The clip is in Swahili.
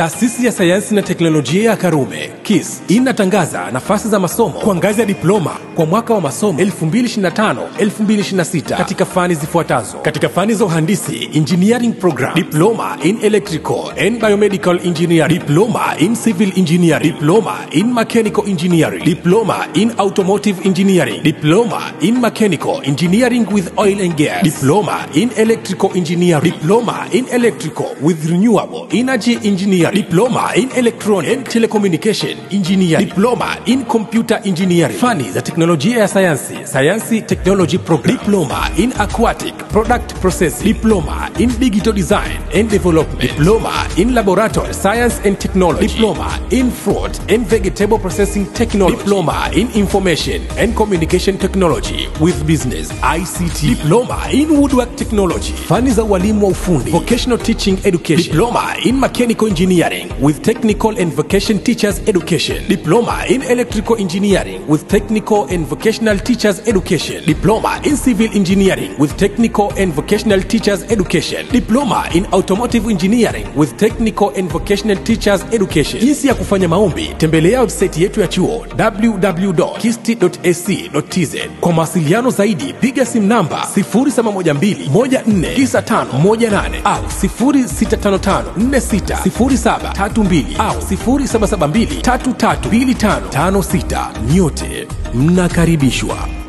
Taasisi ya Sayansi na Teknolojia ya Karume KIS inatangaza nafasi za masomo kwa ngazi ya diploma kwa mwaka wa masomo 2025-2026 katika fani zifuatazo: katika fani za uhandisi, engineering program, diploma in electrical and biomedical engineering, diploma in civil engineering, diploma in mechanical engineering, diploma in automotive engineering, diploma in mechanical engineering with oil and gas, diploma in electrical engineering, diploma in electrical with renewable energy engineering, diploma in electronic and telecommunication engineering, diploma in computer engineering. Fani za teknolojia ya sayansi, sayansi technology program, diploma in aquatic product processing, diploma in digital design and development, diploma in laboratory science and technology, diploma in fruit and vegetable processing technology, diploma in information and communication technology with business ICT, diploma in woodwork technology. Fani za walimu wa ufundi, vocational teaching education, diploma in mechanical engineering with technical and vocational teachers education, diploma in electrical engineering with technical and vocational teachers education, diploma in civil engineering with technical and vocational teachers education, diploma in automotive engineering with technical and vocational teachers education. Jinsi ya kufanya maombi: tembelea website yetu ya chuo www.kist.ac.tz. Kwa mawasiliano zaidi piga simu namba 0712149518 au 0655460732 au 0772332556. Nyote mnakaribishwa.